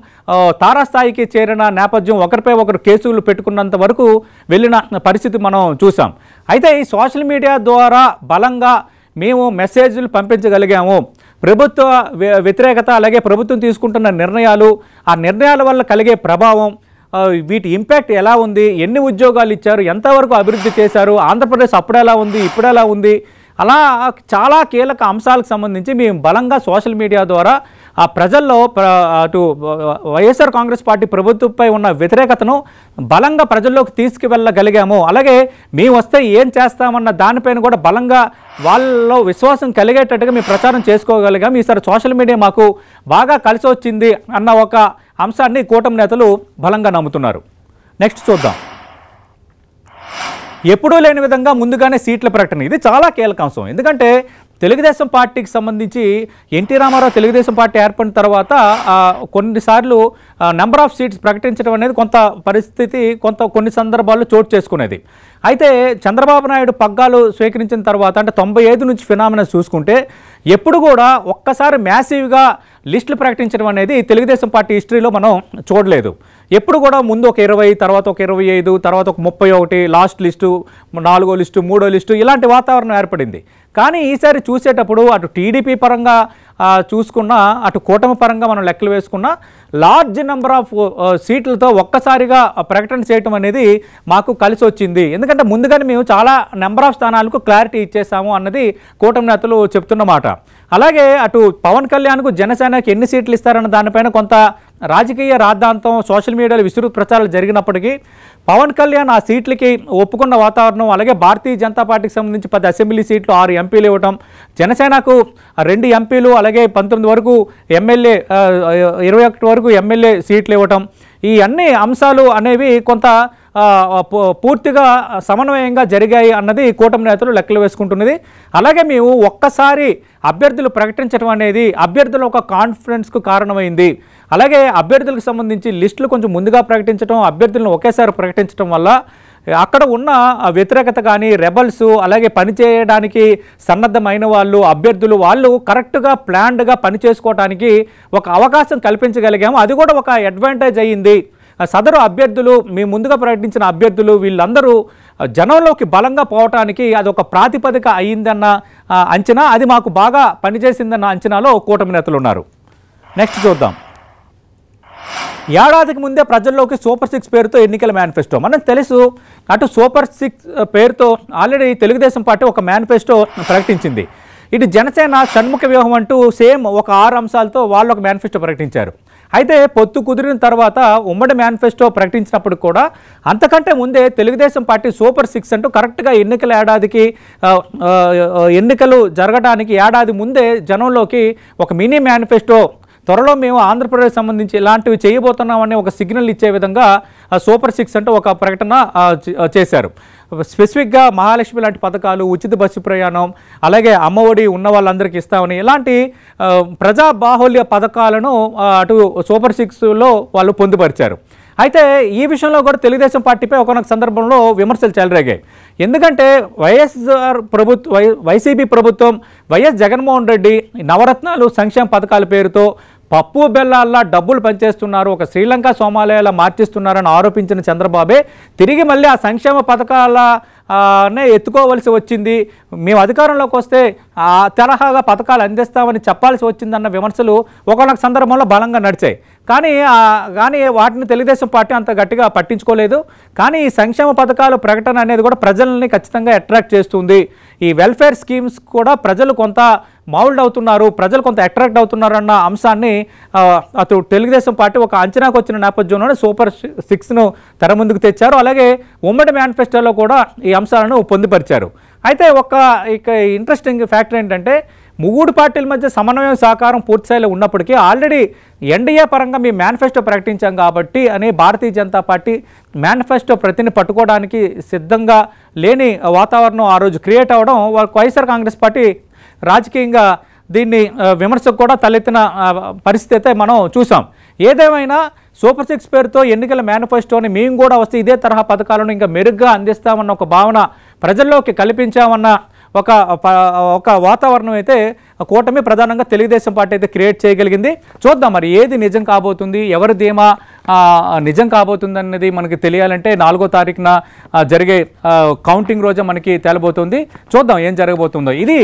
తారాస్థాయికి చేరిన నేపథ్యం, ఒకరిపై ఒకరు కేసులు పెట్టుకున్నంత వరకు వెళ్ళిన పరిస్థితి మనం చూసాం. అయితే ఈ సోషల్ మీడియా ద్వారా బలంగా మేము మెసేజ్లు పంపించగలిగాము. ప్రభుత్వ వ్యతిరేకత, అలాగే ప్రభుత్వం తీసుకుంటున్న నిర్ణయాలు, ఆ నిర్ణయాల వల్ల కలిగే ప్రభావం, వీటి ఇంపాక్ట్ ఎలా ఉంది, ఎన్ని ఉద్యోగాలు ఇచ్చారు, ఎంతవరకు అభివృద్ధి చేశారు, ఆంధ్రప్రదేశ్ అప్పుడు ఎలా ఉంది, ఇప్పుడు ఎలా ఉంది, అలా చాలా కీలక అంశాలకు సంబంధించి మేము బలంగా సోషల్ మీడియా ద్వారా ఆ ప్రజల్లో అటు వైఎస్ఆర్ కాంగ్రెస్ పార్టీ ప్రభుత్వంపై ఉన్న వ్యతిరేకతను బలంగా ప్రజల్లోకి తీసుకువెళ్ళగలిగాము. అలాగే మేము వస్తే ఏం చేస్తామన్న దానిపైన కూడా బలంగా వాళ్ళలో విశ్వాసం కలిగేటట్టుగా మేము ప్రచారం చేసుకోగలిగాం. ఈసారి సోషల్ మీడియా మాకు బాగా కలిసి వచ్చింది అన్న ఒక అంశాన్ని కూటమి నేతలు బలంగా నమ్ముతున్నారు. నెక్స్ట్ చూద్దాం. ఎప్పుడూ లేని విధంగా ముందుగానే సీట్ల ప్రకటన, ఇది చాలా కీలక అంశం. ఎందుకంటే తెలుగుదేశం పార్టీకి సంబంధించి ఎన్టీ రామారావు తెలుగుదేశం పార్టీ ఏర్పడిన తర్వాత కొన్నిసార్లు నెంబర్ ఆఫ్ సీట్స్ ప్రకటించడం అనేది కొంత పరిస్థితి కొన్ని సందర్భాల్లో చోటు చేసుకునేది. అయితే చంద్రబాబు నాయుడు పగ్గాలు స్వీకరించిన తర్వాత అంటే 95 నుంచి ఫినామినా చూసుకుంటే ఎప్పుడు కూడా ఒక్కసారి మ్యాసివ్గా లిస్టులు ప్రకటించడం అనేది తెలుగుదేశం పార్టీ హిస్టరీలో మనం చూడలేదు. ఎప్పుడు కూడా ముందు ఒక 20, తర్వాత ఒక 25, తర్వాత ఒక 31, లాస్ట్ లిస్టు, 4వ లిస్టు, 3వ లిస్టు, ఇలాంటి వాతావరణం ఏర్పడింది. కానీ ఈసారి చూసేటప్పుడు అటు టీడీపీ పరంగా చూసుకున్నా, అటు కూటమి పరంగా మనం లెక్కలు వేసుకున్నా లార్జ్ నెంబర్ ఆఫ్ సీట్లతో ఒక్కసారిగా ప్రకటన చేయటం అనేది మాకు కలిసి వచ్చింది. ఎందుకంటే ముందుగానే మేము చాలా నెంబర్ ఆఫ్ స్థానాలకు క్లారిటీ ఇచ్చేసాము అన్నది కూటమి నేతలు చెప్తున్నమాట. అలాగే అటు పవన్ కళ్యాణ్కు జనసేనకి ఎన్ని సీట్లు ఇస్తారన్న దానిపైన కొంత రాజకీయ రాద్ధాంతం సోషల్ మీడియాలో విస్తృత ప్రచారాలు జరిగినప్పటికీ పవన్ కళ్యాణ్ ఆ సీట్లకి ఒప్పుకున్న వాతావరణం, అలాగే భారతీయ జనతా పార్టీకి సంబంధించి 10 అసెంబ్లీ సీట్లు, 6 ఎంపీలు ఇవ్వటం, జనసేనకు 2 ఎంపీలు, అలాగే 19 వరకు ఎమ్మెల్యే, 21 వరకు ఎమ్మెల్యే సీట్లు ఇవ్వటం, ఈ అన్ని అంశాలు అనేవి కొంత పూర్తిగా సమన్వయంగా జరిగాయి అన్నది కూటమి నేతలు లెక్కలు వేసుకుంటున్నది. అలాగే మేము ఒక్కసారి అభ్యర్థులు ప్రకటించడం అనేది అభ్యర్థుల ఒక కాన్ఫిడెన్స్కు కారణమైంది. అలాగే అభ్యర్థులకు సంబంధించి లిస్టులు కొంచెం ముందుగా ప్రకటించడం, అభ్యర్థులను ఒకేసారి ప్రకటించడం వల్ల అక్కడ ఉన్న వ్యతిరేకత కానీ, రెబల్స్, అలాగే పనిచేయడానికి సన్నద్ధమైన వాళ్ళు, అభ్యర్థులు వాళ్ళు కరెక్ట్గా ప్లాన్డ్గా పని చేసుకోవడానికి ఒక అవకాశం కల్పించగలిగాము. అది కూడా ఒక అడ్వాంటేజ్ అయ్యింది. సదరు అభ్యర్థులు, మేము ముందుగా ప్రకటించిన అభ్యర్థులు వీళ్ళందరూ జనంలోకి బలంగా పోవటానికి అదొక ప్రాతిపదిక అయ్యిందన్న అంచనా, అది మాకు బాగా పనిచేసిందన్న అంచనాలో కూటమి నేతలు ఉన్నారు. నెక్స్ట్ చూద్దాం. ఏడాదికి ముందే ప్రజల్లోకి సూపర్ 6 పేరుతో ఎన్నికల మేనిఫెస్టో. మనకు తెలుసు, అటు సూపర్ 6 పేరుతో ఆల్రెడీ తెలుగుదేశం పార్టీ ఒక మేనిఫెస్టో ప్రకటించింది. ఇటు జనసేన షణ్ముఖ వ్యూహం అంటూ సేమ్ ఒక 6 అంశాలతో వాళ్ళు ఒక మేనిఫెస్టో ప్రకటించారు. అయితే పొత్తు కుదిరిన తర్వాత ఉమ్మడి మేనిఫెస్టో ప్రకటించినప్పుడు కూడా అంతకంటే ముందే తెలుగుదేశం పార్టీ సూపర్ 6 అంటూ కరెక్ట్గా ఎన్నికలు జరగడానికి ఏడాది ముందే జనంలోకి ఒక మినీ మేనిఫెస్టో, త్వరలో మేము ఆంధ్రప్రదేశ్ సంబంధించి ఇలాంటివి చేయబోతున్నామని ఒక సిగ్నల్ ఇచ్చే విధంగా సూపర్ 6 అంటూ ఒక ప్రకటన చేశారు. స్పెసిఫిక్గా మహాలక్ష్మి లాంటి పథకాలు, ఉచిత బస్సు ప్రయాణం, అలాగే అమ్మఒడి ఉన్న వాళ్ళందరికీ ఇస్తామని ఇలాంటి ప్రజా బాహుల్య పథకాలను అటు సూపర్ 6లో వాళ్ళు పొందుపరిచారు. అయితే ఈ విషయంలో కూడా తెలుగుదేశం పార్టీపై ఒకనొక సందర్భంలో విమర్శలు చెలరేగాయి. ఎందుకంటే వైసీపీ ప్రభుత్వం, వైఎస్ జగన్మోహన్ రెడ్డి నవరత్నాలు సంక్షేమ పథకాల పేరుతో పప్పు బెల్లాల్లా డబ్బులు పనిచేస్తున్నారు, ఒక శ్రీలంక సోమాలియాలా మార్చిస్తున్నారని ఆరోపించిన చంద్రబాబే తిరిగి మళ్ళీ ఆ సంక్షేమ పథకాలనే ఎత్తుకోవలసి వచ్చింది. మేము అధికారంలోకి వస్తే ఆ తరహాగా పథకాలు అందిస్తామని చెప్పాల్సి వచ్చిందన్న విమర్శలు ఒకనొక సందర్భంలో బలంగా నడిచాయి. కానీ వాటిని తెలుగుదేశం పార్టీ అంత గట్టిగా పట్టించుకోలేదు. కానీ ఈ సంక్షేమ పథకాల ప్రకటన అనేది కూడా ప్రజల్ని ఖచ్చితంగా అట్రాక్ట్ చేస్తుంది. ఈ వెల్ఫేర్ స్కీమ్స్ కూడా ప్రజలు కొంత మౌల్డ్ అవుతున్నారు, ప్రజలు కొంత అట్రాక్ట్ అవుతున్నారు అన్న అంశాన్ని అటు తెలుగుదేశం పార్టీ ఒక అంచనాకు వచ్చిన నేపథ్యంలోనే సూపర్ 6ను తెర ముందుకు తెచ్చారు. అలాగే ఉమ్మడి మేనిఫెస్టోలో కూడా ఈ అంశాలను పొందుపరిచారు. అయితే ఇక ఇంట్రెస్టింగ్ ఫ్యాక్టర్ ఏంటంటే, మూడు పార్టీల మధ్య సమన్వయం సహకారం పూర్తిస్థాయిలో ఉన్నప్పటికీ ఆల్రెడీ ఎన్డీఏ పరంగా మేము మేనిఫెస్టో ప్రకటించాం కాబట్టి అని భారతీయ జనతా పార్టీ మేనిఫెస్టో ప్రతిని పట్టుకోవడానికి సిద్ధంగా లేని వాతావరణం ఆ రోజు క్రియేట్ అవ్వడం వైఎస్ఆర్ కాంగ్రెస్ పార్టీ రాజకీయంగా దీన్ని విమర్శకు కూడా తలెత్తిన పరిస్థితి అయితే మనం చూసాం. ఏదేమైనా సూపర్ 6 పేరుతో ఎన్నికల మేనిఫెస్టోని మేము కూడా వస్తే ఇదే తరహా పథకాలను ఇంకా మెరుగ్గా అందిస్తామన్న ఒక భావన ప్రజల్లోకి కల్పించామన్న ఒక వాతావరణం అయితే కూటమి ప్రధానంగా తెలుగుదేశం పార్టీ అయితే క్రియేట్ చేయగలిగింది. చూద్దాం మరి ఏది నిజం కాబోతుంది, ఎవరి ధీమా నిజం కాబోతుంది అన్నది మనకి తెలియాలంటే 4వ తారీఖున జరిగే కౌంటింగ్ రోజే మనకి తేలబోతుంది. చూద్దాం ఏం జరగబోతుందో. ఇది